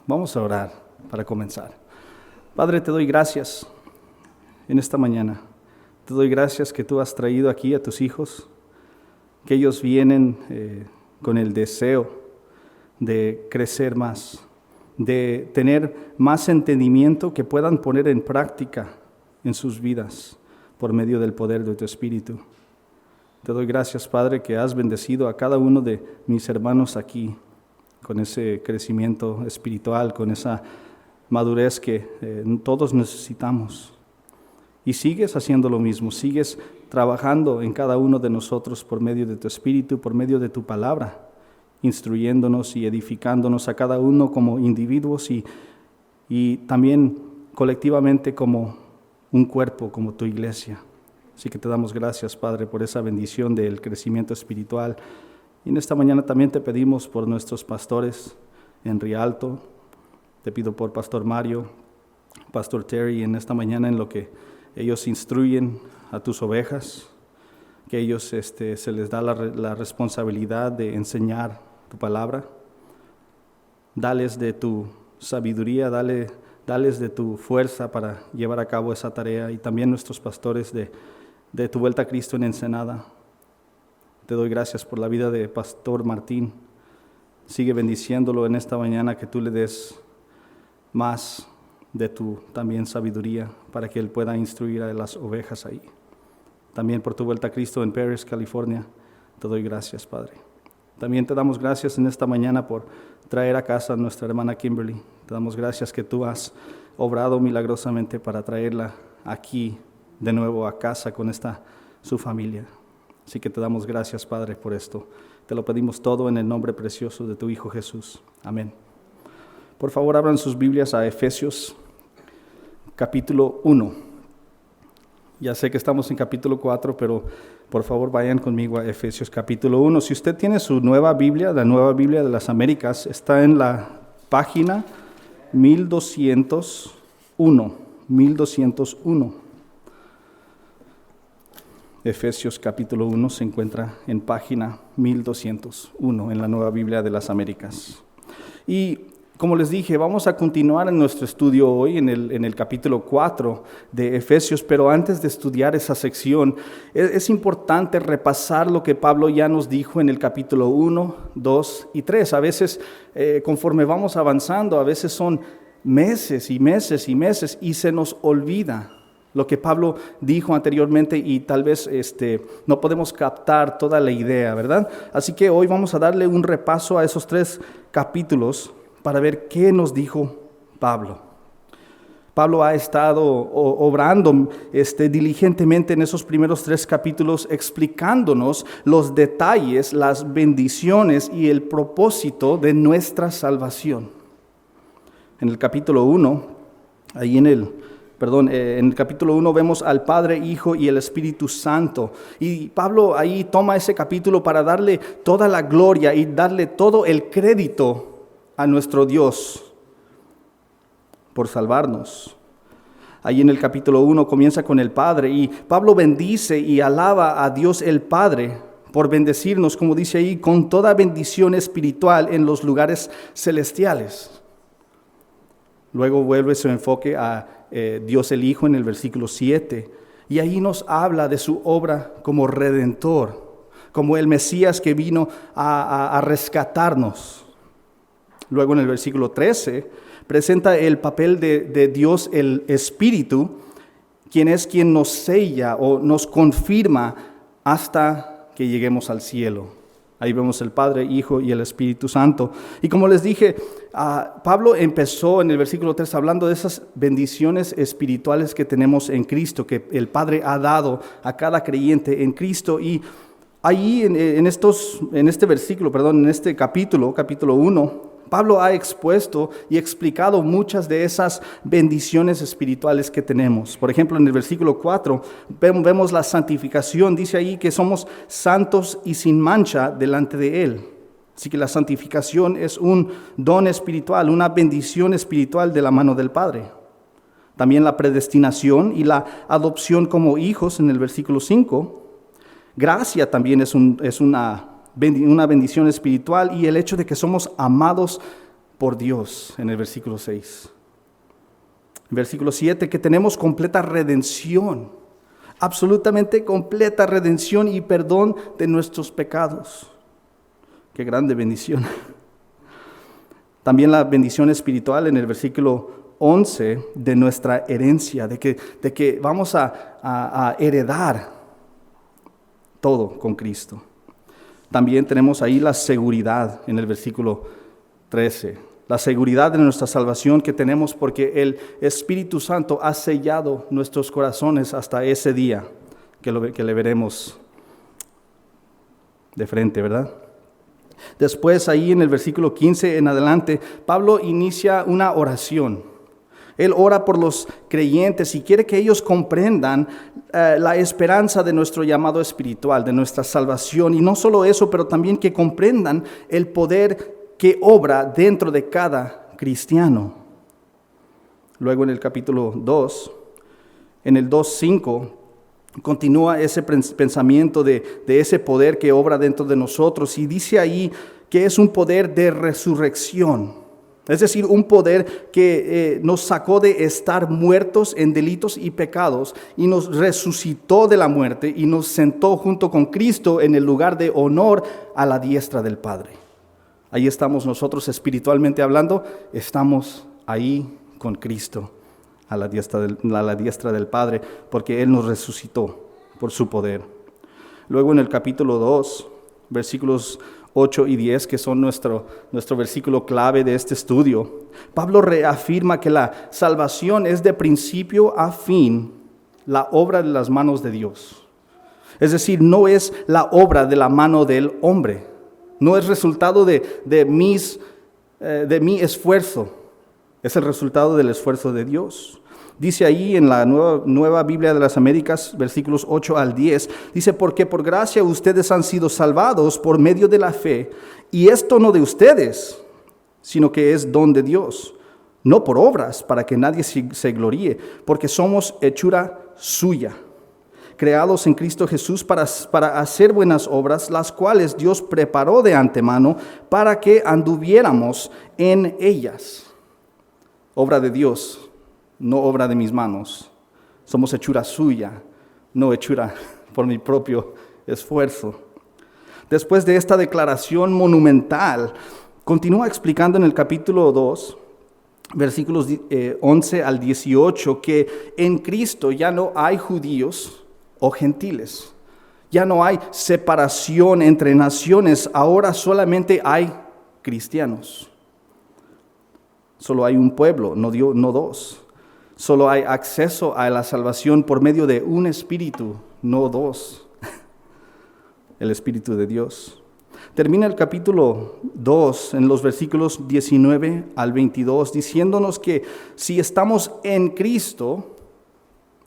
Vamos a orar para comenzar. Padre, te doy gracias en esta mañana. Te doy gracias que tú has traído aquí a tus hijos, que ellos vienen con el deseo de crecer más, de tener más entendimiento que puedan poner en práctica en sus vidas por medio del poder de tu Espíritu. Te doy gracias, Padre, que has bendecido a cada uno de mis hermanos aquí con ese crecimiento espiritual, con esa madurez que todos necesitamos. Y sigues haciendo lo mismo, sigues trabajando en cada uno de nosotros por medio de tu Espíritu, por medio de tu palabra, instruyéndonos y edificándonos a cada uno como individuos y también colectivamente como un cuerpo, como tu iglesia. Así que te damos gracias, Padre, por esa bendición del crecimiento espiritual. Y en esta mañana también te pedimos por nuestros pastores en Rialto. Te pido por Pastor Mario, Pastor Terry, en esta mañana en lo que ellos instruyen a tus ovejas, que ellos se les da la responsabilidad de enseñar tu palabra. Dales de tu sabiduría, dales de tu fuerza para llevar a cabo esa tarea. Y también nuestros pastores de tu vuelta a Cristo en Ensenada. Te doy gracias por la vida de Pastor Martín. Sigue bendiciéndolo en esta mañana, que tú le des más de tu también sabiduría para que él pueda instruir a las ovejas ahí. También por tu vuelta a Cristo en Paris, California, te doy gracias, Padre. También te damos gracias en esta mañana por traer a casa a nuestra hermana Kimberly. Te damos gracias que tú has obrado milagrosamente para traerla aquí de nuevo a casa con su familia. Así que te damos gracias, Padre, por esto. Te lo pedimos todo en el nombre precioso de tu Hijo Jesús. Amén. Por favor, abran sus Biblias a Efesios capítulo 1. Ya sé que estamos en capítulo 4, pero por favor vayan conmigo a Efesios capítulo 1. Si usted tiene su nueva Biblia, la Nueva Biblia de las Américas, está en la página 1201. 1201. Efesios capítulo 1 se encuentra en página 1201 en la Nueva Biblia de las Américas. Y como les dije, vamos a continuar en nuestro estudio hoy en el capítulo 4 de Efesios, pero antes de estudiar esa sección, es importante repasar lo que Pablo ya nos dijo en el capítulo 1, 2 y 3. A veces, conforme vamos avanzando, a veces son meses y meses y meses y se nos olvida lo que Pablo dijo anteriormente y tal vez no podemos captar toda la idea, ¿verdad? Así que hoy vamos a darle un repaso a esos 3 capítulos para ver qué nos dijo Pablo. Pablo ha estado obrando diligentemente en esos primeros 3 capítulos, explicándonos los detalles, las bendiciones y el propósito de nuestra salvación. En el capítulo 1, en el capítulo 1 vemos al Padre, Hijo y el Espíritu Santo. Y Pablo ahí toma ese capítulo para darle toda la gloria y darle todo el crédito a nuestro Dios por salvarnos. Ahí en el capítulo 1 comienza con el Padre y Pablo bendice y alaba a Dios el Padre por bendecirnos, como dice ahí, con toda bendición espiritual en los lugares celestiales. Luego vuelve su enfoque a Dios el Hijo en el versículo 7, y ahí nos habla de su obra como redentor, como el Mesías que vino a rescatarnos. Luego en el versículo 13 presenta el papel de Dios el Espíritu, quien nos sella o nos confirma hasta que lleguemos al cielo. Ahí vemos el Padre, Hijo y el Espíritu Santo. Y como les dije, Pablo empezó en el versículo 3 hablando de esas bendiciones espirituales que tenemos en Cristo, que el Padre ha dado a cada creyente en Cristo. Y ahí en este capítulo 1, Pablo ha expuesto y explicado muchas de esas bendiciones espirituales que tenemos. Por ejemplo, en el versículo 4 vemos la santificación. Dice ahí que somos santos y sin mancha delante de Él. Así que la santificación es un don espiritual, una bendición espiritual de la mano del Padre. También la predestinación y la adopción como hijos en el versículo 5. Gracia también es una bendición espiritual, y el hecho de que somos amados por Dios en el versículo 6. Versículo 7, que tenemos completa redención, absolutamente completa redención y perdón de nuestros pecados. Qué grande bendición. También la bendición espiritual en el versículo 11 de nuestra herencia, de que vamos a heredar todo con Cristo. También tenemos ahí la seguridad en el versículo 13. La seguridad de nuestra salvación que tenemos porque el Espíritu Santo ha sellado nuestros corazones hasta ese día que le veremos de frente, ¿verdad? Después ahí en el versículo 15 en adelante, Pablo inicia una oración. Él ora por los creyentes y quiere que ellos comprendan la esperanza de nuestro llamado espiritual, de nuestra salvación. Y no solo eso, pero también que comprendan el poder que obra dentro de cada cristiano. Luego en el capítulo 2, en el 2:5, continúa ese pensamiento de ese poder que obra dentro de nosotros y dice ahí que es un poder de resurrección. Es decir, un poder que nos sacó de estar muertos en delitos y pecados y nos resucitó de la muerte y nos sentó junto con Cristo en el lugar de honor a la diestra del Padre. Ahí estamos nosotros espiritualmente hablando, estamos ahí con Cristo a la diestra del Padre, porque Él nos resucitó por su poder. Luego en el capítulo 2, versículos 8 y 10, que son nuestro versículo clave de este estudio, Pablo reafirma que la salvación es de principio a fin la obra de las manos de Dios. Es decir, no es la obra de la mano del hombre. No es resultado de mi esfuerzo, es el resultado del esfuerzo de Dios. Dice ahí en la nueva Biblia de las Américas, versículos 8 al 10, dice, porque por gracia ustedes han sido salvados por medio de la fe, y esto no de ustedes, sino que es don de Dios, no por obras, para que nadie se gloríe, porque somos hechura suya, creados en Cristo Jesús para hacer buenas obras, las cuales Dios preparó de antemano para que anduviéramos en ellas. Obra de Dios, no obra de mis manos. Somos hechura suya, no hechura por mi propio esfuerzo. Después de esta declaración monumental, continúa explicando en el capítulo 2, versículos 11 al 18, que en Cristo ya no hay judíos o gentiles. Ya no hay separación entre naciones, ahora solamente hay cristianos. Solo hay un pueblo, no dos. Solo hay acceso a la salvación por medio de un espíritu, no dos. El Espíritu de Dios. Termina el capítulo 2 en los versículos 19 al 22 diciéndonos que si estamos en Cristo,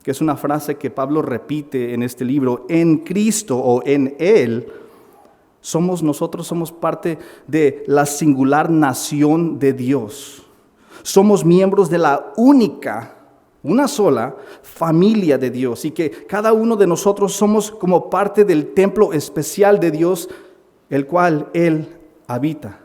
que es una frase que Pablo repite en este libro, en Cristo o en Él, nosotros somos parte de la singular nación de Dios. Somos miembros de la una sola familia de Dios y que cada uno de nosotros somos como parte del templo especial de Dios, el cual Él habita.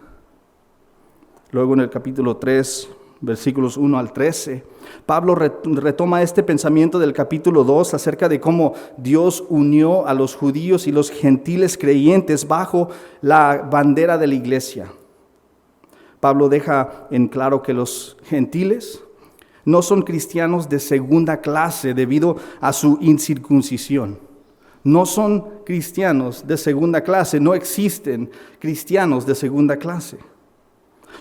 Luego en el capítulo 3, versículos 1 al 13, Pablo retoma este pensamiento del capítulo 2 acerca de cómo Dios unió a los judíos y los gentiles creyentes bajo la bandera de la iglesia. Pablo deja en claro que los gentiles no son cristianos de segunda clase debido a su incircuncisión. No son cristianos de segunda clase, no existen cristianos de segunda clase.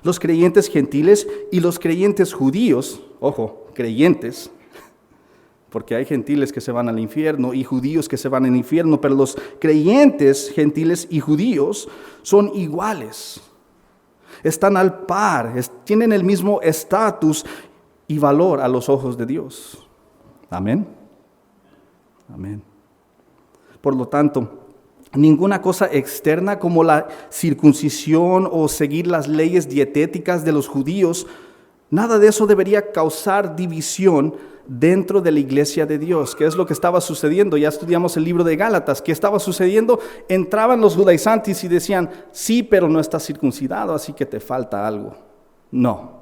Los creyentes gentiles y los creyentes judíos, ojo, creyentes, porque hay gentiles que se van al infierno y judíos que se van al infierno, pero los creyentes gentiles y judíos son iguales, están al par, tienen el mismo estatus y valor a los ojos de Dios. Amén. Amén. Por lo tanto, ninguna cosa externa como la circuncisión o seguir las leyes dietéticas de los judíos, nada de eso debería causar división dentro de la iglesia de Dios. ¿Qué es lo que estaba sucediendo? Ya estudiamos el libro de Gálatas. ¿Qué estaba sucediendo? Entraban los judaizantes y decían, sí, pero no estás circuncidado, así que te falta algo. No.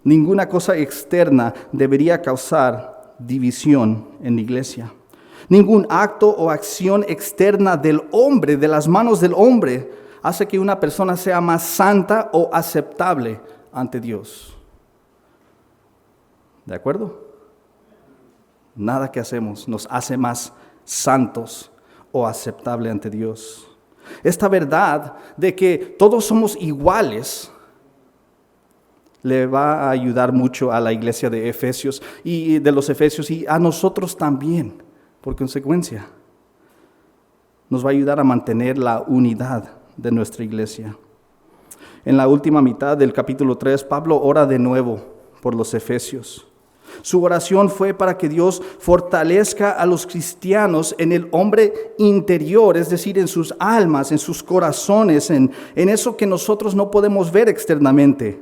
Ninguna cosa externa debería causar división en la iglesia. Ningún acto o acción externa del hombre, de las manos del hombre, hace que una persona sea más santa o aceptable ante Dios. ¿De acuerdo? Nada que hacemos nos hace más santos o aceptable ante Dios. Esta verdad de que todos somos iguales le va a ayudar mucho a la iglesia de Efesios y de los Efesios y a nosotros también, por consecuencia. Nos va a ayudar a mantener la unidad de nuestra iglesia. En la última mitad del capítulo 3, Pablo ora de nuevo por los Efesios. Su oración fue para que Dios fortalezca a los cristianos en el hombre interior, es decir, en sus almas, en sus corazones, en eso que nosotros no podemos ver externamente.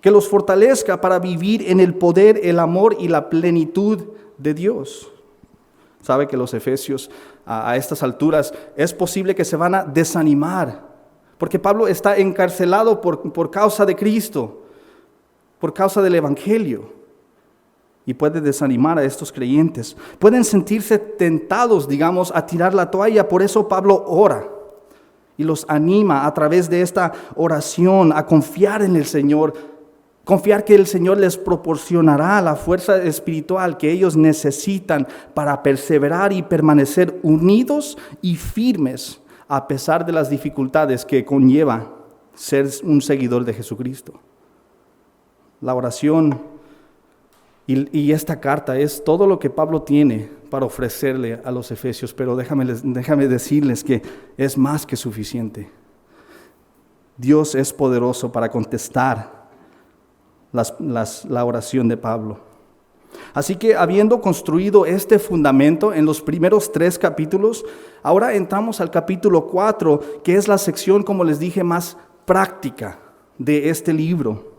Que los fortalezca para vivir en el poder, el amor y la plenitud de Dios. Sabe que los efesios a estas alturas es posible que se van a desanimar, porque Pablo está encarcelado por causa de Cristo, por causa del Evangelio. Y puede desanimar a estos creyentes. Pueden sentirse tentados, digamos, a tirar la toalla. Por eso Pablo ora y los anima a través de esta oración a confiar en el Señor. Confiar que el Señor les proporcionará la fuerza espiritual que ellos necesitan para perseverar y permanecer unidos y firmes a pesar de las dificultades que conlleva ser un seguidor de Jesucristo. La oración y esta carta es todo lo que Pablo tiene para ofrecerle a los efesios, pero déjame decirles que es más que suficiente. Dios es poderoso para contestar la oración de Pablo. Así que habiendo construido este fundamento en los primeros 3 capítulos, ahora entramos al capítulo 4, que es la sección, como les dije, más práctica de este libro.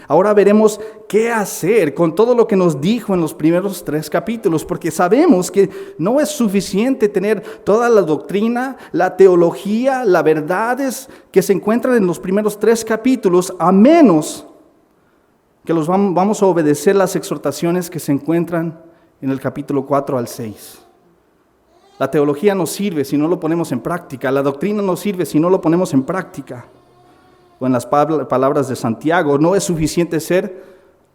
Ahora veremos qué hacer con todo lo que nos dijo en los primeros 3 capítulos, porque sabemos que no es suficiente tener toda la doctrina, la teología, las verdades que se encuentran en los primeros 3 capítulos, a menos que vamos a obedecer las exhortaciones que se encuentran en el capítulo 4 al 6. La teología no sirve si no lo ponemos en práctica, la doctrina no sirve si no lo ponemos en práctica. O en las palabras de Santiago, no es suficiente ser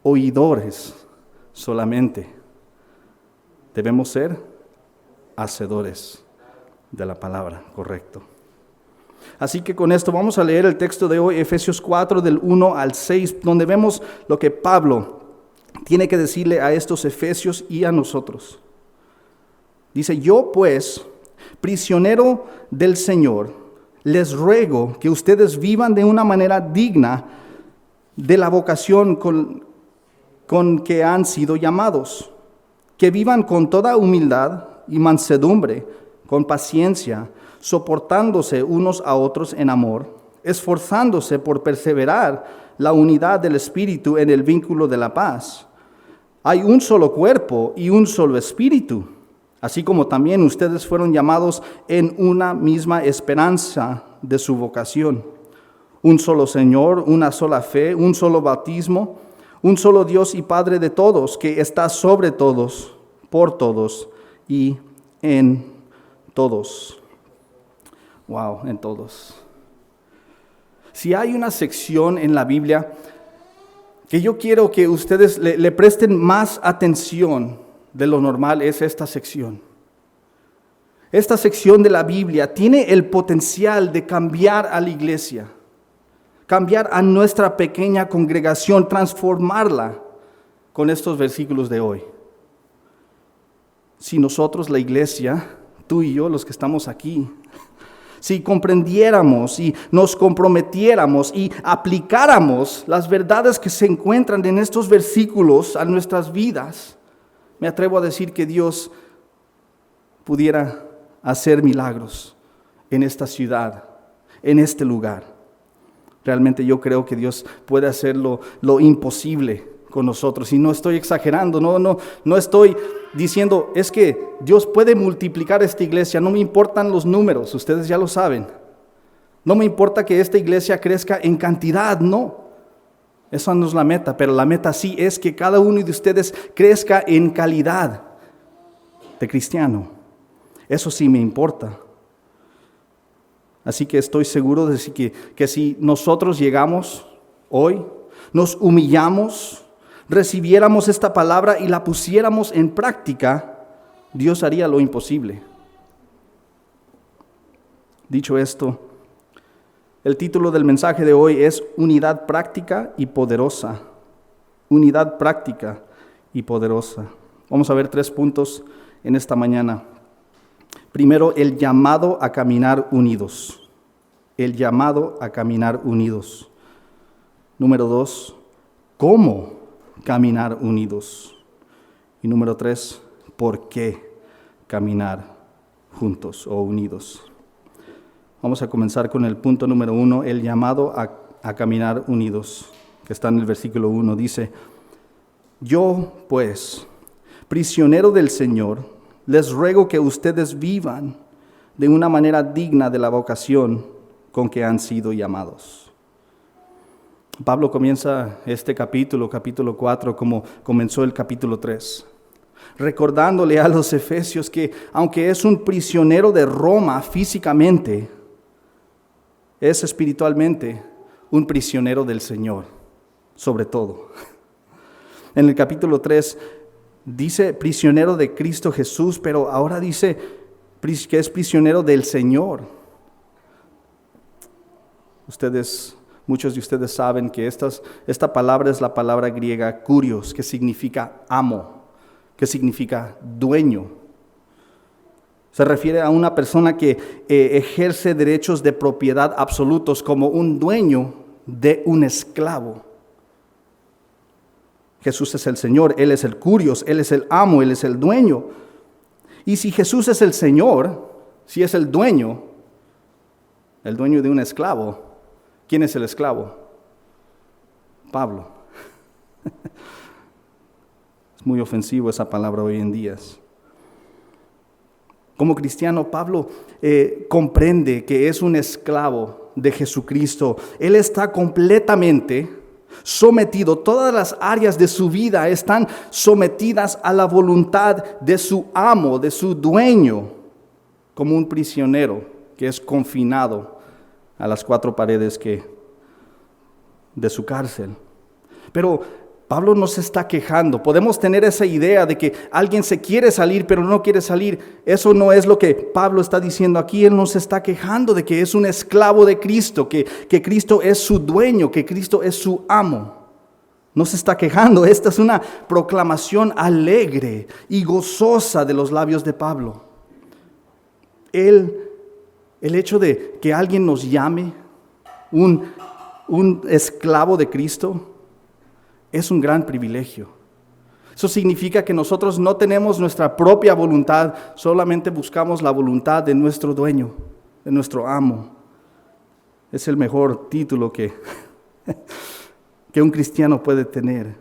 oidores solamente. Debemos ser hacedores de la palabra, correcto. Así que con esto vamos a leer el texto de hoy, Efesios 4, del 1 al 6, donde vemos lo que Pablo tiene que decirle a estos efesios y a nosotros. Dice, yo pues, prisionero del Señor, les ruego que ustedes vivan de una manera digna de la vocación con que han sido llamados, que vivan con toda humildad y mansedumbre, con paciencia, soportándose unos a otros en amor, esforzándose por perseverar la unidad del Espíritu en el vínculo de la paz. Hay un solo cuerpo y un solo Espíritu, así como también ustedes fueron llamados en una misma esperanza de su vocación. Un solo Señor, una sola fe, un solo bautismo, un solo Dios y Padre de todos, que está sobre todos, por todos y en todos. Wow, en todos. Si hay una sección en la Biblia que yo quiero que ustedes le presten más atención de lo normal, es esta sección. Esta sección de la Biblia tiene el potencial de cambiar a la iglesia, cambiar a nuestra pequeña congregación, transformarla con estos versículos de hoy. Si nosotros, la iglesia, tú y yo, los que estamos aquí, si comprendiéramos y nos comprometiéramos y aplicáramos las verdades que se encuentran en estos versículos a nuestras vidas, me atrevo a decir que Dios pudiera hacer milagros en esta ciudad, en este lugar. Realmente yo creo que Dios puede hacer lo imposible con nosotros. Y no estoy exagerando, no estoy diciendo, es que Dios puede multiplicar esta iglesia. No me importan los números, ustedes ya lo saben. No me importa que esta iglesia crezca en cantidad, no. Esa no es la meta, pero la meta sí es que cada uno de ustedes crezca en calidad de cristiano. Eso sí me importa. Así que estoy seguro de que si nosotros llegamos hoy, nos humillamos, recibiéramos esta palabra y la pusiéramos en práctica, Dios haría lo imposible. Dicho esto, el título del mensaje de hoy es Unidad práctica y poderosa. Unidad práctica y poderosa. Vamos a ver 3 puntos en esta mañana. Primero, el llamado a caminar unidos. El llamado a caminar unidos. Número 2, ¿cómo caminar unidos? Y número 3, ¿por qué caminar juntos o unidos? Vamos a comenzar con el punto número 1, el llamado a caminar unidos, que está en el versículo 1. Dice, yo pues, prisionero del Señor, les ruego que ustedes vivan de una manera digna de la vocación con que han sido llamados. Pablo comienza este capítulo 4, como comenzó el capítulo 3, recordándole a los efesios que aunque es un prisionero de Roma físicamente, es espiritualmente un prisionero del Señor, sobre todo. En el capítulo 3 dice prisionero de Cristo Jesús, pero ahora dice que es prisionero del Señor. Muchos de ustedes saben que esta palabra es la palabra griega kurios, que significa amo, que significa dueño. Se refiere a una persona que ejerce derechos de propiedad absolutos como un dueño de un esclavo. Jesús es el Señor, Él es el kurios, Él es el amo, Él es el dueño. Y si Jesús es el Señor, si es el dueño de un esclavo, ¿quién es el esclavo? Pablo. Es muy ofensivo esa palabra hoy en día. Como cristiano, Pablo comprende que es un esclavo de Jesucristo. Él está completamente sometido, todas las áreas de su vida están sometidas a la voluntad de su amo, de su dueño, como un prisionero que es confinado a las 4 paredes de su cárcel. Pero Pablo no se está quejando. Podemos tener esa idea de que alguien se quiere salir, pero no quiere salir. Eso no es lo que Pablo está diciendo aquí. Él no se está quejando de que es un esclavo de Cristo, que Cristo es su dueño, que Cristo es su amo. No se está quejando. Esta es una proclamación alegre y gozosa de los labios de Pablo. El hecho de que alguien nos llame un esclavo de Cristo es un gran privilegio. Eso significa que nosotros no tenemos nuestra propia voluntad, solamente buscamos la voluntad de nuestro dueño, de nuestro amo. Es el mejor título que un cristiano puede tener.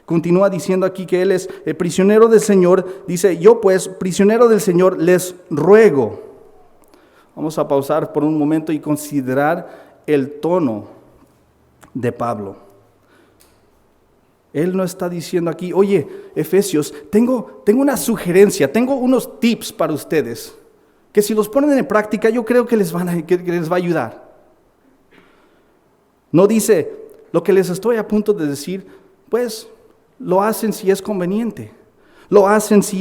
Continúa diciendo aquí que él es el prisionero del Señor. Dice, yo pues, prisionero del Señor, les ruego. Vamos a pausar por un momento y considerar el tono de Pablo. Él no está diciendo aquí, oye, Efesios, tengo una sugerencia, tengo unos tips para ustedes, que si los ponen en práctica yo creo que les va a ayudar. No dice, lo que les estoy a punto de decir, pues lo hacen si es conveniente, lo hacen si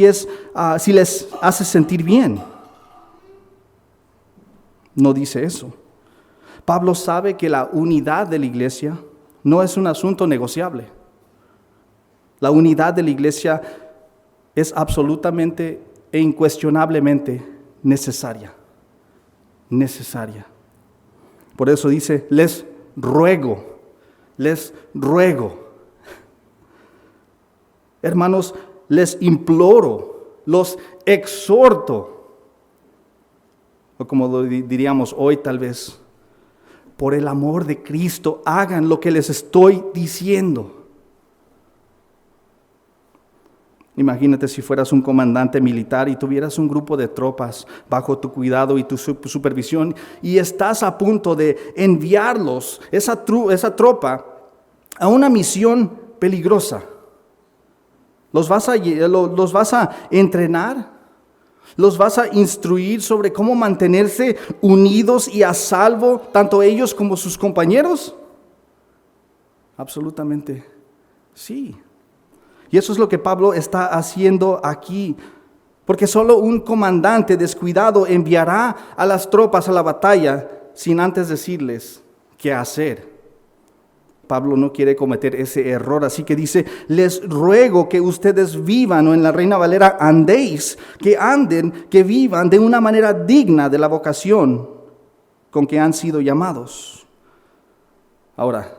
les hace sentir bien. No dice eso. Pablo sabe que la unidad de la iglesia no es un asunto negociable. La unidad de la iglesia es absolutamente e incuestionablemente necesaria. Necesaria. Por eso dice, les ruego. Hermanos, les imploro, los exhorto, o como lo diríamos hoy tal vez, por el amor de Cristo, hagan lo que les estoy diciendo. Imagínate si fueras un comandante militar y tuvieras un grupo de tropas bajo tu cuidado y tu supervisión y estás a punto de enviarlos, esa tropa, a una misión peligrosa. Los vas a entrenar, los vas a instruir sobre cómo mantenerse unidos y a salvo, tanto ellos como sus compañeros. Absolutamente sí. Y eso es lo que Pablo está haciendo aquí. Porque solo un comandante descuidado enviará a las tropas a la batalla sin antes decirles qué hacer. Pablo no quiere cometer ese error, así que dice: les ruego que ustedes vivan, o en la Reina Valera, andéis, que anden, que vivan de una manera digna de la vocación con que han sido llamados. Ahora,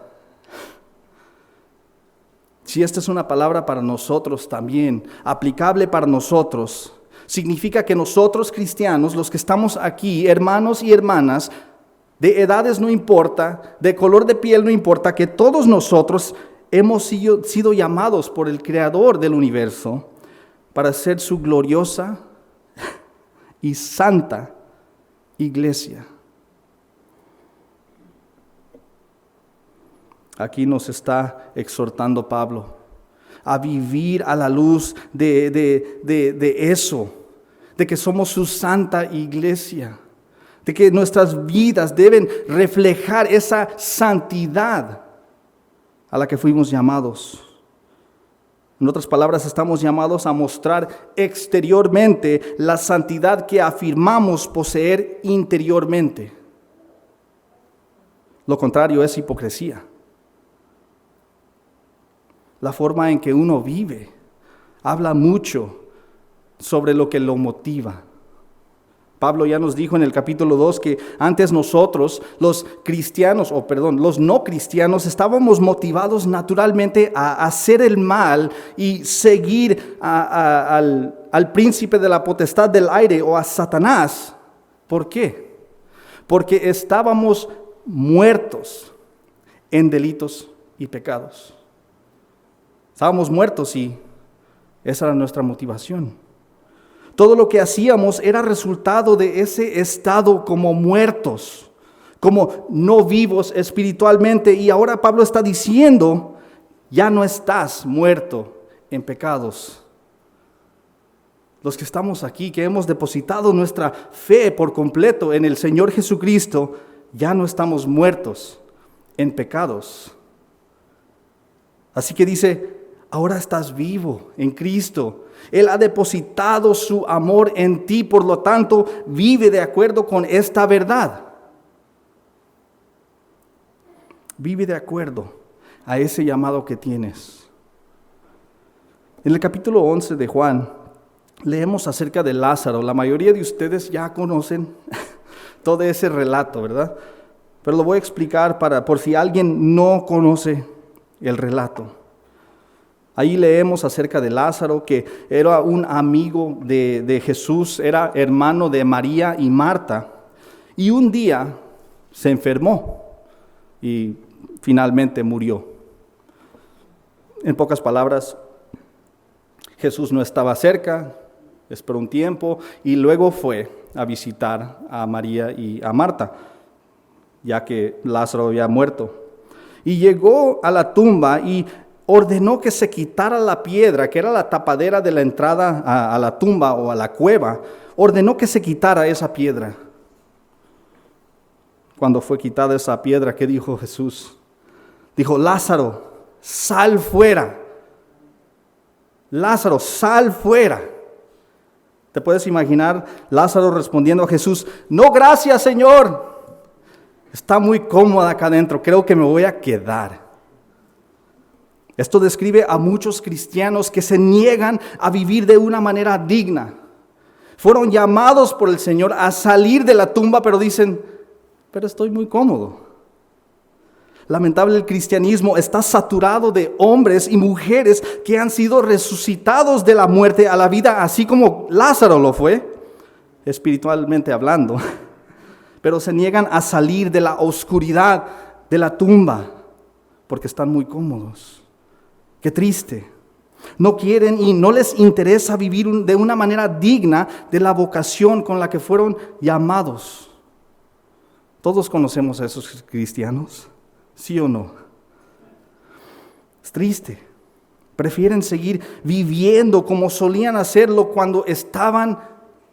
si esta es una palabra para nosotros también, aplicable para nosotros, significa que nosotros cristianos, los que estamos aquí, hermanos y hermanas, de edades no importa, de color de piel no importa, que todos nosotros hemos sido llamados por el Creador del universo para ser su gloriosa y santa iglesia. Aquí nos está exhortando Pablo a vivir a la luz de eso, de que somos su santa iglesia, de que nuestras vidas deben reflejar esa santidad a la que fuimos llamados. En otras palabras, estamos llamados a mostrar exteriormente la santidad que afirmamos poseer interiormente. Lo contrario es hipocresía. La forma en que uno vive habla mucho sobre lo que lo motiva. Pablo ya nos dijo en el capítulo 2 que antes nosotros, los no cristianos, estábamos motivados naturalmente a hacer el mal y seguir al príncipe de la potestad del aire, o a Satanás. ¿Por qué? Porque estábamos muertos en delitos y pecados. Estábamos muertos y esa era nuestra motivación. Todo lo que hacíamos era resultado de ese estado como muertos, como no vivos espiritualmente. Y ahora Pablo está diciendo: ya no estás muerto en pecados. Los que estamos aquí, que hemos depositado nuestra fe por completo en el Señor Jesucristo, ya no estamos muertos en pecados. Así que dice: ahora estás vivo en Cristo. Él ha depositado su amor en ti, por lo tanto, vive de acuerdo con esta verdad. Vive de acuerdo a ese llamado que tienes. En el capítulo 11 de Juan, leemos acerca de Lázaro. La mayoría de ustedes ya conocen todo ese relato, ¿verdad? Pero lo voy a explicar por si alguien no conoce el relato. Ahí leemos acerca de Lázaro, que era un amigo de Jesús, era hermano de María y Marta, y un día se enfermó y finalmente murió. En pocas palabras, Jesús no estaba cerca, esperó un tiempo y luego fue a visitar a María y a Marta, ya que Lázaro había muerto. Y llegó a la tumba y ordenó que se quitara la piedra, que era la tapadera de la entrada a la tumba o a la cueva. Ordenó que se quitara esa piedra. Cuando fue quitada esa piedra, ¿qué dijo Jesús? Dijo: Lázaro, sal fuera. Lázaro, sal fuera. ¿Te puedes imaginar Lázaro respondiendo a Jesús: no, gracias, Señor. Está muy cómoda acá adentro, creo que me voy a quedar. Esto describe a muchos cristianos que se niegan a vivir de una manera digna. Fueron llamados por el Señor a salir de la tumba, pero dicen: pero estoy muy cómodo. Lamentable, el cristianismo está saturado de hombres y mujeres que han sido resucitados de la muerte a la vida, así como Lázaro lo fue, espiritualmente hablando. Pero se niegan a salir de la oscuridad de la tumba porque están muy cómodos. Qué triste. No quieren y no les interesa vivir de una manera digna de la vocación con la que fueron llamados. Todos conocemos a esos cristianos, ¿sí o no? Es triste. Prefieren seguir viviendo como solían hacerlo cuando estaban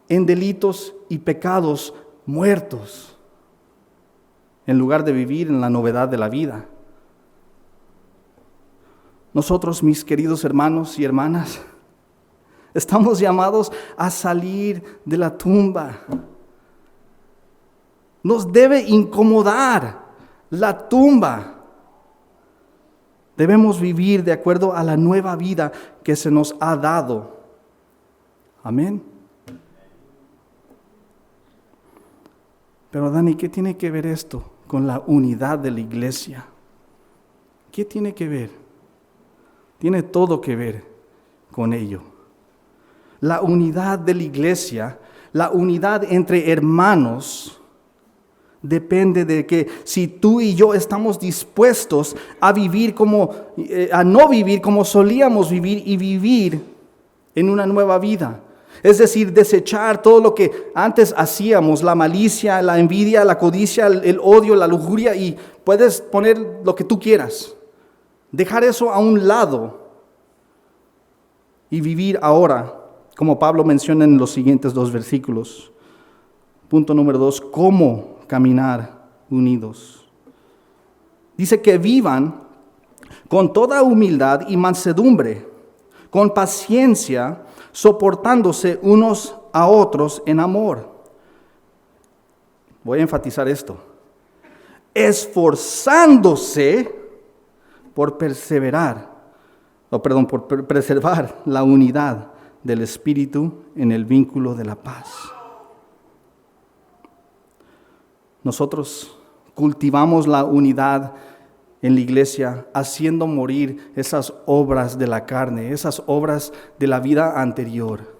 en delitos y pecados muertos, en lugar de vivir en la novedad de la vida. Nosotros, mis queridos hermanos y hermanas, estamos llamados a salir de la tumba. Nos debe incomodar la tumba. Debemos vivir de acuerdo a la nueva vida que se nos ha dado. Amén. Pero Dani, ¿qué tiene que ver esto con la unidad de la iglesia? ¿Qué tiene que ver? Tiene todo que ver con ello. La unidad de la iglesia, la unidad entre hermanos, depende de que si tú y yo estamos dispuestos a vivir a no vivir como solíamos vivir y vivir en una nueva vida. Es decir, desechar todo lo que antes hacíamos, la malicia, la envidia, la codicia, el odio, la lujuria, y puedes poner lo que tú quieras. Dejar eso a un lado y vivir ahora, como Pablo menciona en los siguientes 2 versículos. Punto número 2, ¿cómo caminar unidos? Dice que vivan con toda humildad y mansedumbre, con paciencia, soportándose unos a otros en amor. Voy a enfatizar esto. Esforzándose por preservar la unidad del Espíritu en el vínculo de la paz. Nosotros cultivamos la unidad en la iglesia, haciendo morir esas obras de la carne, esas obras de la vida anterior.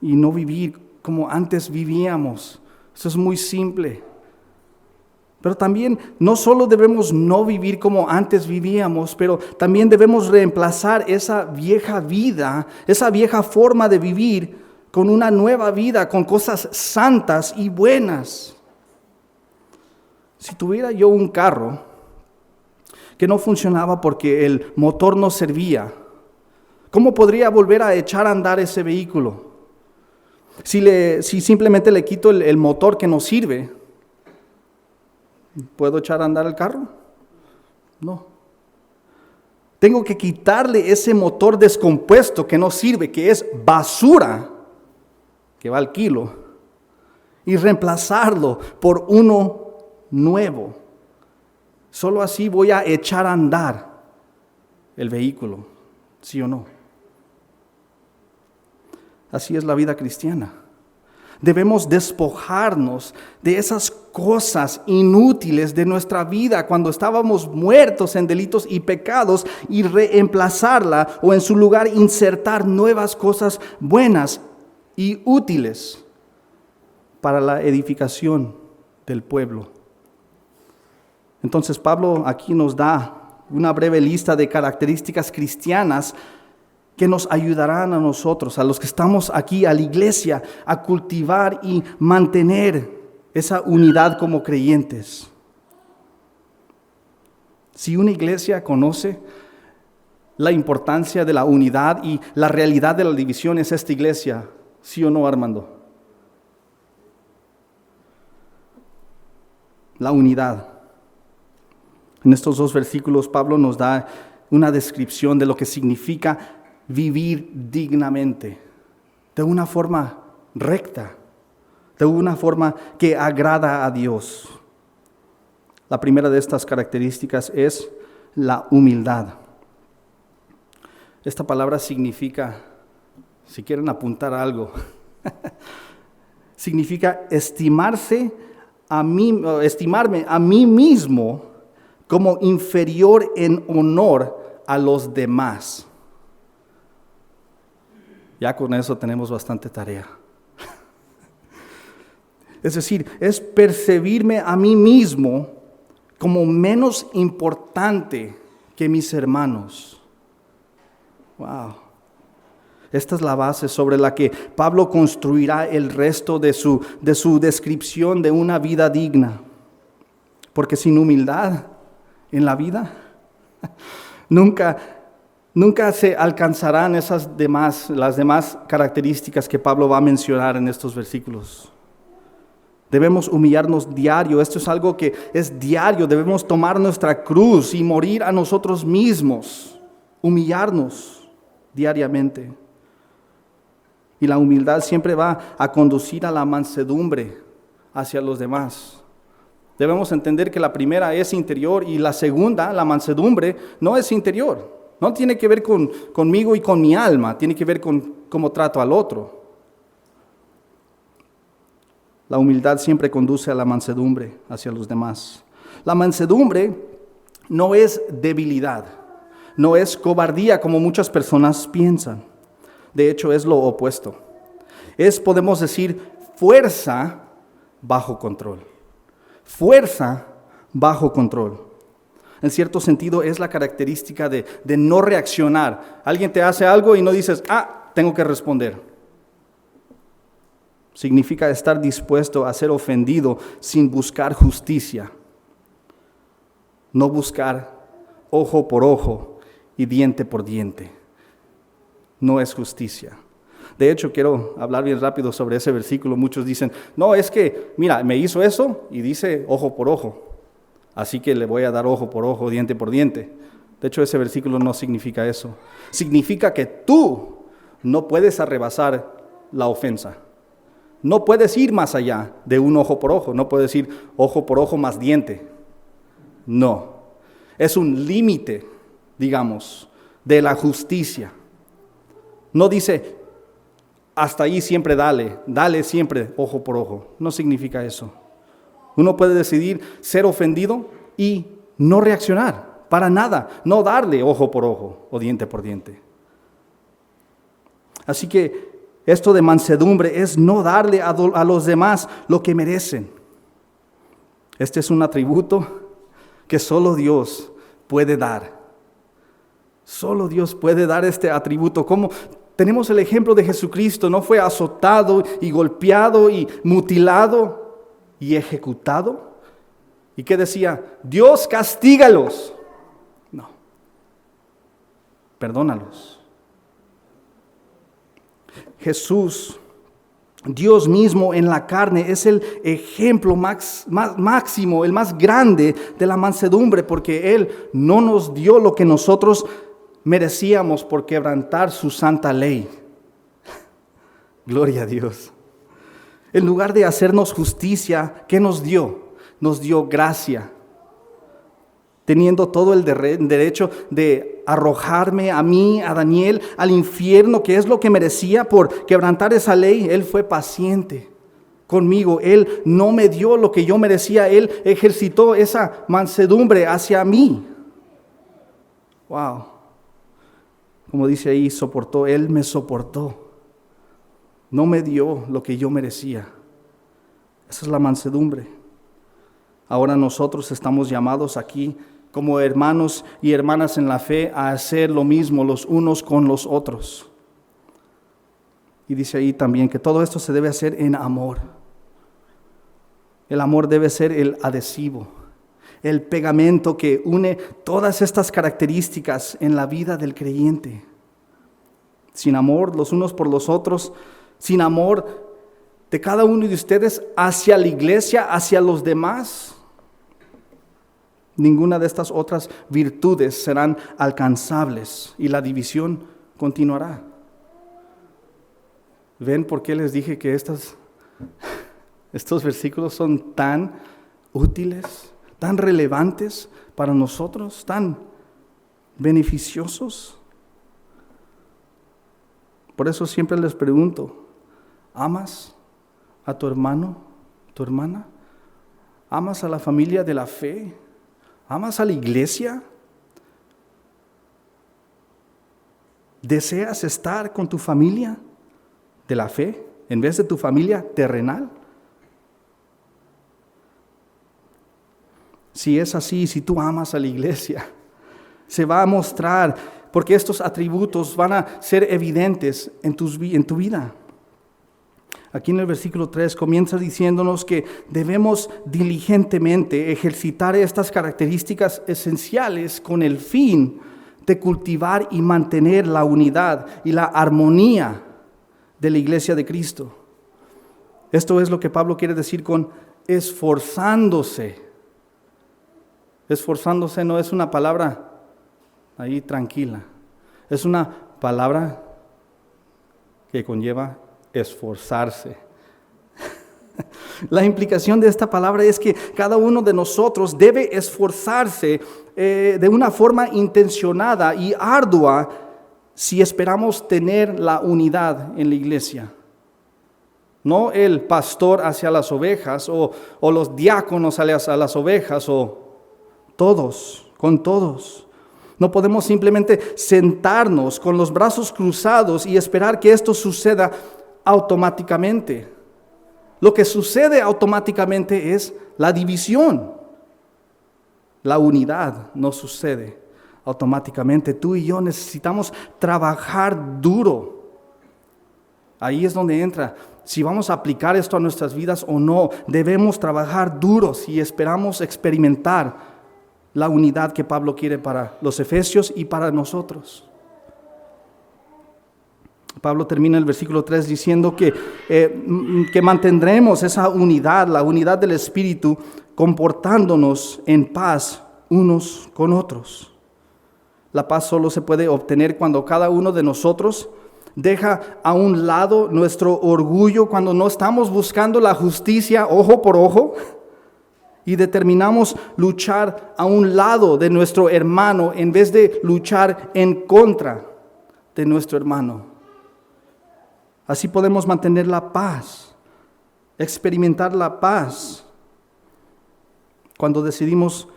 Y no vivir como antes vivíamos. Eso es muy simple. Pero también no solo debemos no vivir como antes vivíamos, pero también debemos reemplazar esa vieja vida, esa vieja forma de vivir con una nueva vida, con cosas santas y buenas. Si tuviera yo un carro que no funcionaba porque el motor no servía, ¿cómo podría volver a echar a andar ese vehículo? Si simplemente le quito el motor que no sirve, ¿puedo echar a andar el carro? No. Tengo que quitarle ese motor descompuesto que no sirve, que es basura, que va al kilo, y reemplazarlo por uno nuevo. Solo así voy a echar a andar el vehículo, ¿sí o no? Así es la vida cristiana. Debemos despojarnos de esas cosas inútiles de nuestra vida cuando estábamos muertos en delitos y pecados y reemplazarla o en su lugar insertar nuevas cosas buenas y útiles para la edificación del pueblo. Entonces Pablo aquí nos da una breve lista de características cristianas que nos ayudarán a nosotros, a los que estamos aquí, a la iglesia, a cultivar y mantener esa unidad como creyentes. Si una iglesia conoce la importancia de la unidad y la realidad de la división, es esta iglesia, ¿sí o no, Armando? La unidad. En estos 2 versículos Pablo nos da una descripción de lo que significa vivir dignamente, de una forma recta, de una forma que agrada a Dios. La primera de estas características es la humildad. Esta palabra significa, si quieren apuntar algo, significa estimarme a mí mismo como inferior en honor a los demás. Ya con eso tenemos bastante tarea. Es decir, es percibirme a mí mismo como menos importante que mis hermanos. Wow. Esta es la base sobre la que Pablo construirá el resto de su descripción de una vida digna. Porque sin humildad en la vida Nunca se alcanzarán las demás características que Pablo va a mencionar en estos versículos. Debemos humillarnos diario. Esto es algo que es diario. Debemos tomar nuestra cruz y morir a nosotros mismos. Humillarnos diariamente. Y la humildad siempre va a conducir a la mansedumbre hacia los demás. Debemos entender que la primera es interior y la segunda, la mansedumbre, no es interior. No tiene que ver conmigo y con mi alma, tiene que ver con cómo trato al otro. La humildad siempre conduce a la mansedumbre hacia los demás. La mansedumbre no es debilidad, no es cobardía como muchas personas piensan. De hecho, es lo opuesto. Podemos decir, fuerza bajo control. Fuerza bajo control. En cierto sentido, es la característica de no reaccionar. Alguien te hace algo y no dices, tengo que responder. Significa estar dispuesto a ser ofendido sin buscar justicia. No buscar ojo por ojo y diente por diente. No es justicia. De hecho, quiero hablar bien rápido sobre ese versículo. Muchos dicen, no, es que, mira, me hizo eso y dice ojo por ojo. Así que le voy a dar ojo por ojo, diente por diente. De hecho, ese versículo no significa eso. Significa que tú no puedes arrebasar la ofensa. No puedes ir más allá de un ojo por ojo. No puedes ir ojo por ojo más diente. No. Es un límite, digamos, de la justicia. No dice, hasta ahí siempre dale siempre ojo por ojo. No significa eso. Uno puede decidir ser ofendido y no reaccionar, para nada, no darle ojo por ojo o diente por diente. Así que esto de mansedumbre es no darle a los demás lo que merecen. Este es un atributo que solo Dios puede dar. Solo Dios puede dar este atributo. Como tenemos el ejemplo de Jesucristo, no fue azotado y golpeado y mutilado y ejecutado. ¿Y qué decía? Dios, castígalos. No, perdónalos. Jesús, Dios mismo en la carne, es el ejemplo máximo, el más grande de la mansedumbre, porque Él no nos dio lo que nosotros merecíamos por quebrantar su santa ley. Gloria a Dios. En lugar de hacernos justicia, ¿qué nos dio? Nos dio gracia. Teniendo todo el derecho de arrojarme a mí, a Daniel, al infierno, que es lo que merecía por quebrantar esa ley. Él fue paciente conmigo. Él no me dio lo que yo merecía. Él ejercitó esa mansedumbre hacia mí. Wow. Como dice ahí, soportó. Él me soportó. No me dio lo que yo merecía. Esa es la mansedumbre. Ahora nosotros estamos llamados aquí como hermanos y hermanas en la fe a hacer lo mismo los unos con los otros. Y dice ahí también que todo esto se debe hacer en amor. El amor debe ser el adhesivo, el pegamento que une todas estas características en la vida del creyente. Sin amor los unos por los otros, sin amor de cada uno de ustedes hacia la iglesia, hacia los demás, ninguna de estas otras virtudes serán alcanzables y la división continuará. ¿Ven por qué les dije que estos versículos son tan útiles, tan relevantes para nosotros, tan beneficiosos? Por eso siempre les pregunto, ¿amas a tu hermano, tu hermana? ¿Amas a la familia de la fe? ¿Amas a la iglesia? ¿Deseas estar con tu familia de la fe en vez de tu familia terrenal? Si es así, si tú amas a la iglesia, se va a mostrar, porque estos atributos van a ser evidentes en tu vida. Aquí en el versículo 3 comienza diciéndonos que debemos diligentemente ejercitar estas características esenciales con el fin de cultivar y mantener la unidad y la armonía de la iglesia de Cristo. Esto es lo que Pablo quiere decir con esforzándose. Esforzándose no es una palabra ahí tranquila. Es una palabra que conlleva esforzarse. La implicación de esta palabra es que cada uno de nosotros debe esforzarse de una forma intencionada y ardua si esperamos tener la unidad en la iglesia. No el pastor hacia las ovejas o los diáconos hacia las ovejas o todos, con todos. No podemos simplemente sentarnos con los brazos cruzados y esperar que esto suceda automáticamente. Lo que sucede automáticamente es la división. La unidad no sucede automáticamente. Tú y yo necesitamos trabajar duro. Ahí es donde entra. Si vamos a aplicar esto a nuestras vidas o no, debemos trabajar duro si esperamos experimentar la unidad que Pablo quiere para los efesios y para nosotros. Pablo termina el versículo 3 diciendo que mantendremos esa unidad, la unidad del Espíritu, comportándonos en paz unos con otros. La paz solo se puede obtener cuando cada uno de nosotros deja a un lado nuestro orgullo, cuando no estamos buscando la justicia ojo por ojo y determinamos luchar a un lado de nuestro hermano en vez de luchar en contra de nuestro hermano. Así podemos mantener la paz, experimentar la paz cuando decidimos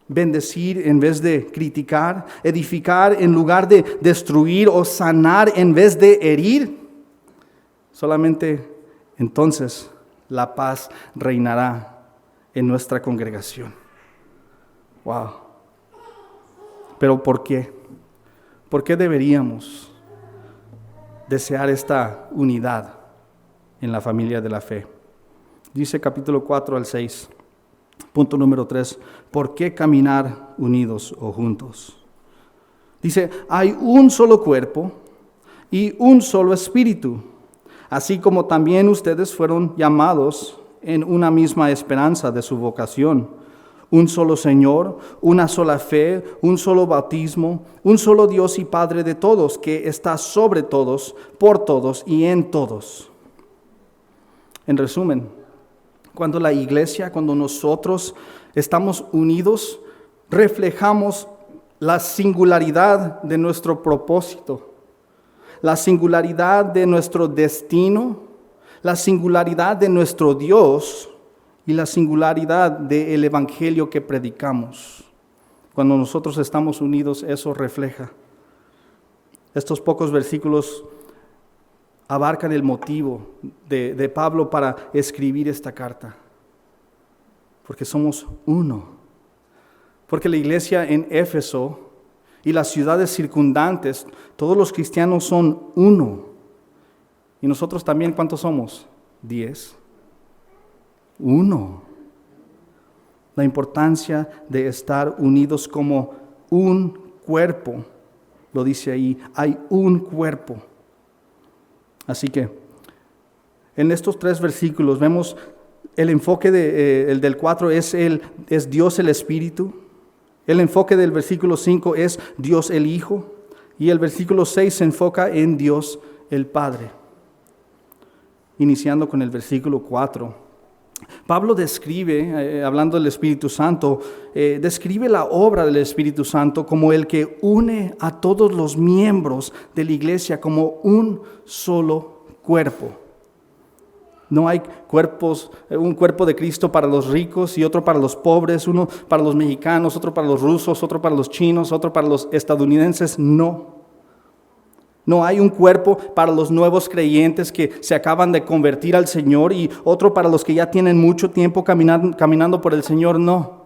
bendecir en vez de criticar, edificar en lugar de destruir o sanar en vez de herir. Solamente entonces la paz reinará en nuestra congregación. Wow. Pero ¿por qué? ¿Por qué deberíamos desear esta unidad en la familia de la fe? Dice capítulo 4 al 6. Punto número 3, ¿por qué caminar unidos o juntos? Dice, hay un solo cuerpo y un solo espíritu, así como también ustedes fueron llamados en una misma esperanza de su vocación. Un solo Señor, una sola fe, un solo bautismo, un solo Dios y Padre de todos, que está sobre todos, por todos y en todos. En resumen, cuando la iglesia, cuando nosotros estamos unidos, reflejamos la singularidad de nuestro propósito, la singularidad de nuestro destino, la singularidad de nuestro Dios y la singularidad del evangelio que predicamos. Cuando nosotros estamos unidos, eso refleja. Estos pocos versículos abarcan el motivo de Pablo para escribir esta carta. Porque somos uno. Porque la iglesia en Éfeso y las ciudades circundantes, todos los cristianos son uno. Y nosotros también, ¿cuántos somos? 10. Uno. La importancia de estar unidos como un cuerpo. Lo dice ahí, hay un cuerpo. Así que en estos 3 versículos vemos el enfoque el del 4 es Dios el Espíritu. El enfoque del versículo 5 es Dios el Hijo. Y el versículo 6 se enfoca en Dios el Padre. Iniciando con el versículo 4. Pablo describe, hablando del Espíritu Santo, describe la obra del Espíritu Santo como el que une a todos los miembros de la iglesia como un solo cuerpo. No hay cuerpos, un cuerpo de Cristo para los ricos y otro para los pobres, uno para los mexicanos, otro para los rusos, otro para los chinos, otro para los estadounidenses. No. No hay un cuerpo para los nuevos creyentes que se acaban de convertir al Señor y otro para los que ya tienen mucho tiempo caminando por el Señor. No.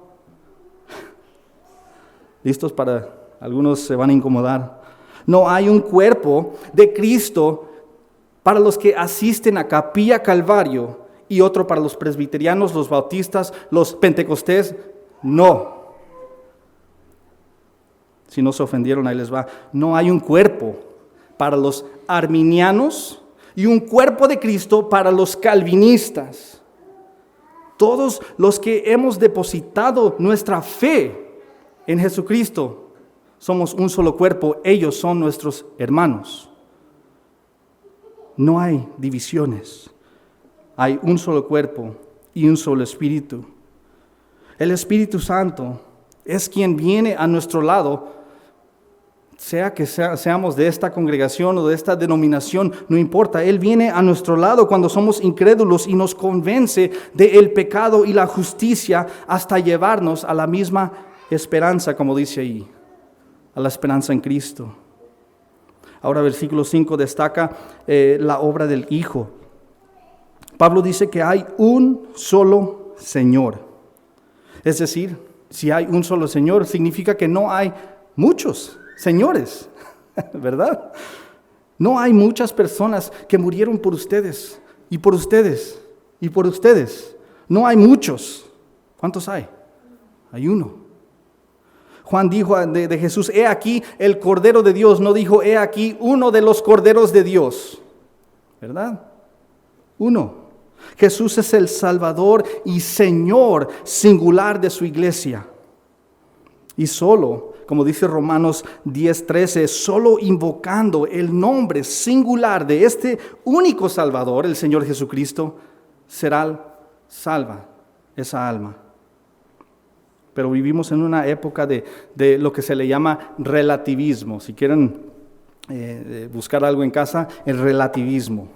¿Listos para? Algunos se van a incomodar. No hay un cuerpo de Cristo para los que asisten a Capilla Calvario y otro para los presbiterianos, los bautistas, los pentecostés. No. Si no se ofendieron, ahí les va. No hay un cuerpo para los arminianos y un cuerpo de Cristo para los calvinistas. Todos los que hemos depositado nuestra fe en Jesucristo somos un solo cuerpo. Ellos son nuestros hermanos. No hay divisiones. Hay un solo cuerpo y un solo espíritu. El Espíritu Santo es quien viene a nuestro lado, sea que seamos de esta congregación o de esta denominación, no importa. Él viene a nuestro lado cuando somos incrédulos y nos convence del pecado y la justicia hasta llevarnos a la misma esperanza, como dice ahí, a la esperanza en Cristo. Ahora versículo 5 destaca la obra del Hijo. Pablo dice que hay un solo Señor. Es decir, si hay un solo Señor, significa que no hay muchos señores, ¿verdad? No hay muchas personas que murieron por ustedes, y por ustedes, y por ustedes. No hay muchos. ¿Cuántos hay? Hay uno. Juan dijo de Jesús, he aquí el Cordero de Dios. No dijo, he aquí uno de los Corderos de Dios. ¿Verdad? Uno. Jesús es el Salvador y Señor singular de su iglesia. Y solo, como dice Romanos 10:13, solo invocando el nombre singular de este único Salvador, el Señor Jesucristo, será salva esa alma. Pero vivimos en una época de lo que se le llama relativismo. Si quieren buscar algo en casa, el relativismo.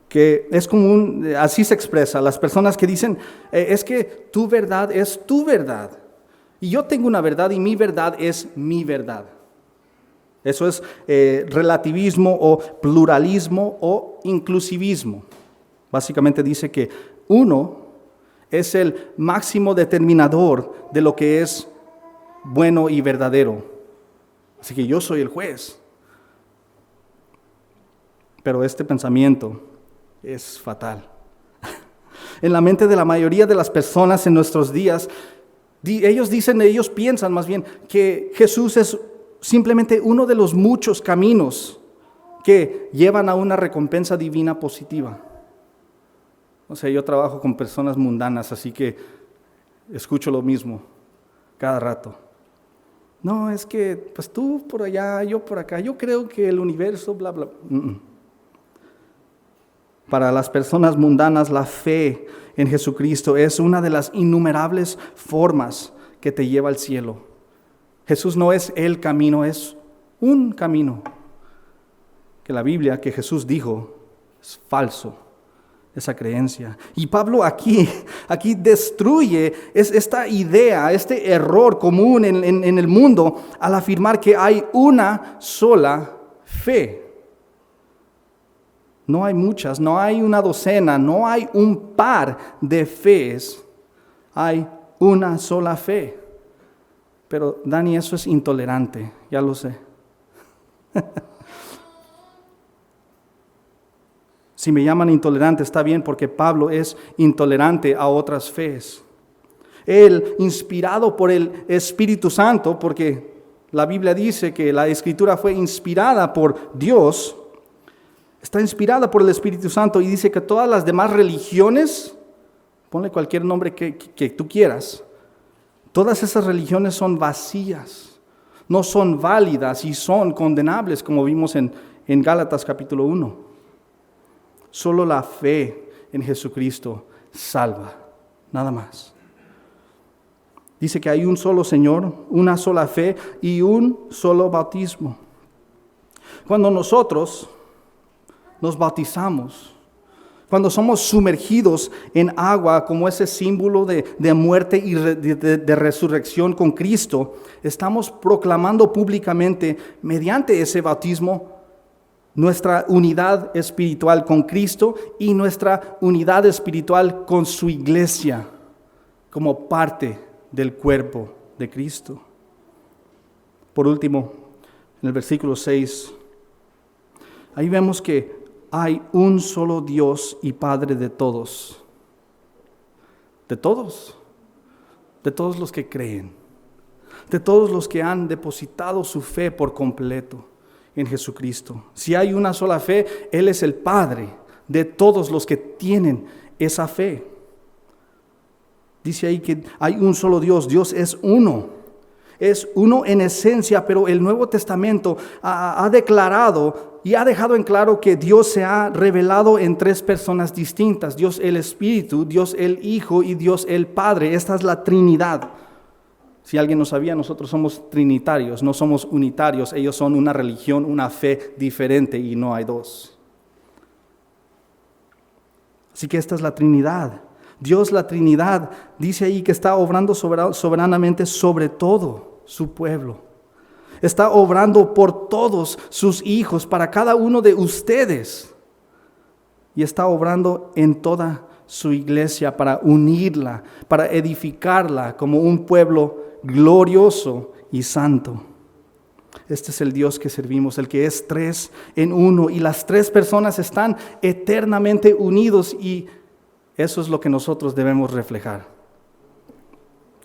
Que es común, así se expresa, las personas que dicen, es que tu verdad es tu verdad. Y yo tengo una verdad y mi verdad es mi verdad. Eso es relativismo o pluralismo o inclusivismo. Básicamente dice que uno es el máximo determinador de lo que es bueno y verdadero. Así que yo soy el juez. Pero este pensamiento es fatal. En la mente de la mayoría de las personas en nuestros días, ellos piensan más bien que Jesús es simplemente uno de los muchos caminos que llevan a una recompensa divina positiva. O sea, yo trabajo con personas mundanas, así que escucho lo mismo cada rato. No, es que pues tú por allá, yo por acá, yo creo que el universo, bla, bla. Para las personas mundanas, la fe en Jesucristo es una de las innumerables formas que te lleva al cielo. Jesús no es el camino, es un camino. Que la Biblia, que Jesús dijo, es falso, esa creencia. Y Pablo aquí destruye esta idea, este error común en el mundo al afirmar que hay una sola fe. No hay muchas, no hay una docena, no hay un par de fees, hay una sola fe. Pero Dani, eso es intolerante, ya lo sé. Si me llaman intolerante está bien, porque Pablo es intolerante a otras fees. Él, inspirado por el Espíritu Santo, porque la Biblia dice que la Escritura fue inspirada por Dios, está inspirada por el Espíritu Santo y dice que todas las demás religiones, ponle cualquier nombre que tú quieras, todas esas religiones son vacías, no son válidas y son condenables, como vimos en Gálatas capítulo 1. Solo la fe en Jesucristo salva, nada más. Dice que hay un solo Señor, una sola fe y un solo bautismo. Cuando nosotros nos bautizamos, cuando somos sumergidos en agua como ese símbolo de muerte y de resurrección con Cristo, estamos proclamando públicamente mediante ese bautismo nuestra unidad espiritual con Cristo y nuestra unidad espiritual con su iglesia como parte del cuerpo de Cristo. Por último, en el versículo 6, ahí vemos que hay un solo Dios y Padre de todos. De todos los que creen, de todos los que han depositado su fe por completo en Jesucristo. Si hay una sola fe, Él es el Padre de todos los que tienen esa fe. Dice ahí que hay un solo Dios. Dios es uno en esencia, pero el Nuevo Testamento ha declarado y ha dejado en claro que Dios se ha revelado en tres personas distintas: Dios el Espíritu, Dios el Hijo y Dios el Padre. Esta es la Trinidad. Si alguien no sabía, nosotros somos trinitarios, no somos unitarios. Ellos son una religión, una fe diferente y no hay dos. Así que esta es la Trinidad. Dios, la Trinidad, dice ahí que está obrando soberanamente sobre todo su pueblo. Está obrando por todos sus hijos, para cada uno de ustedes. Y está obrando en toda su iglesia para unirla, para edificarla como un pueblo glorioso y santo. Este es el Dios que servimos, el que es tres en uno, y las tres personas están eternamente unidos, y eso es lo que nosotros debemos reflejar.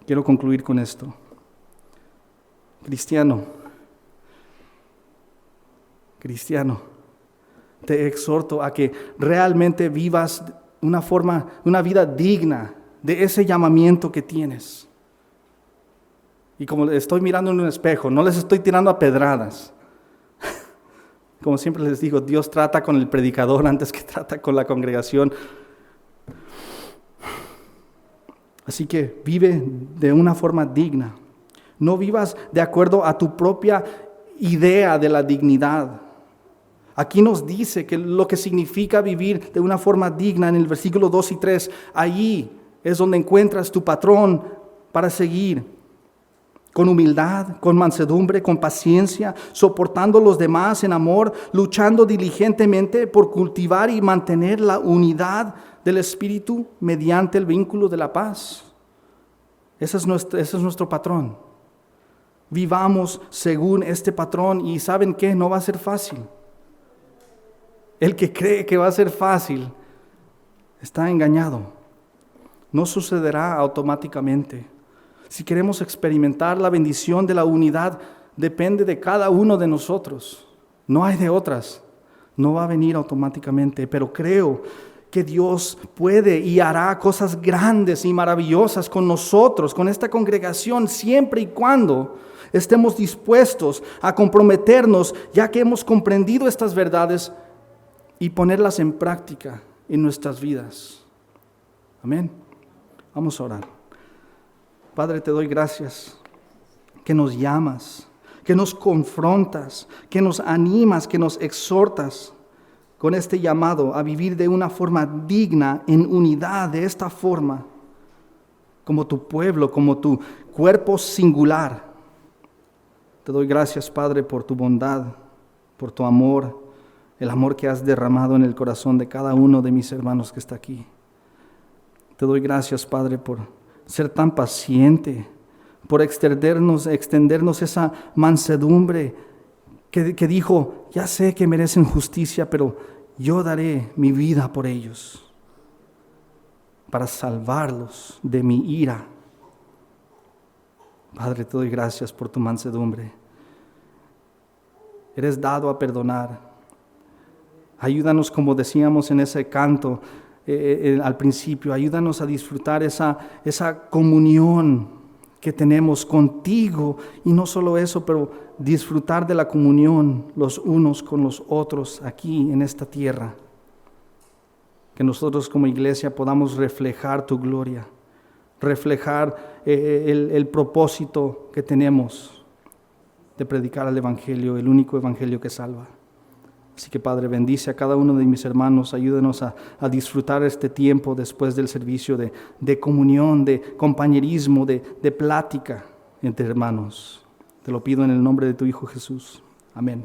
Quiero concluir con esto. Cristiano, te exhorto a que realmente vivas una vida digna de ese llamamiento que tienes. Y como estoy mirando en un espejo, no les estoy tirando a pedradas. Como siempre les digo, Dios trata con el predicador antes que trata con la congregación. Así que vive de una forma digna. No vivas de acuerdo a tu propia idea de la dignidad. Aquí nos dice que lo que significa vivir de una forma digna en el versículo 2 y 3. Allí es donde encuentras tu patrón para seguir. Con humildad, con mansedumbre, con paciencia, soportando a los demás en amor, luchando diligentemente por cultivar y mantener la unidad del Espíritu mediante el vínculo de la paz. Ese es nuestro patrón. Vivamos según este patrón, y ¿saben qué? No va a ser fácil. El que cree que va a ser fácil está engañado. No sucederá automáticamente. Si queremos experimentar la bendición de la unidad, depende de cada uno de nosotros. No hay de otras. No va a venir automáticamente, pero creo que Dios puede y hará cosas grandes y maravillosas con nosotros, con esta congregación, siempre y cuando estemos dispuestos a comprometernos, ya que hemos comprendido estas verdades, y ponerlas en práctica en nuestras vidas. Amén. Vamos a orar. Padre, te doy gracias que nos llamas, que nos confrontas, que nos animas, que nos exhortas con este llamado a vivir de una forma digna, en unidad, de esta forma, como tu pueblo, como tu cuerpo singular. Te doy gracias, Padre, por tu bondad, por tu amor, el amor que has derramado en el corazón de cada uno de mis hermanos que está aquí. Te doy gracias, Padre, por ser tan paciente, por extendernos esa mansedumbre que dijo: ya sé que merecen justicia, pero yo daré mi vida por ellos, para salvarlos de mi ira. Padre, te doy gracias por tu mansedumbre. Eres dado a perdonar. Ayúdanos, como decíamos en ese canto al principio, ayúdanos a disfrutar esa comunión que tenemos contigo, y no solo eso, pero disfrutar de la comunión los unos con los otros aquí en esta tierra. Que nosotros como iglesia podamos reflejar tu gloria, reflejar el propósito que tenemos de predicar el Evangelio, el único Evangelio que salva. Así que, Padre, bendice a cada uno de mis hermanos, ayúdenos a disfrutar este tiempo después del servicio de comunión, de compañerismo, de plática entre hermanos. Te lo pido en el nombre de tu Hijo Jesús. Amén.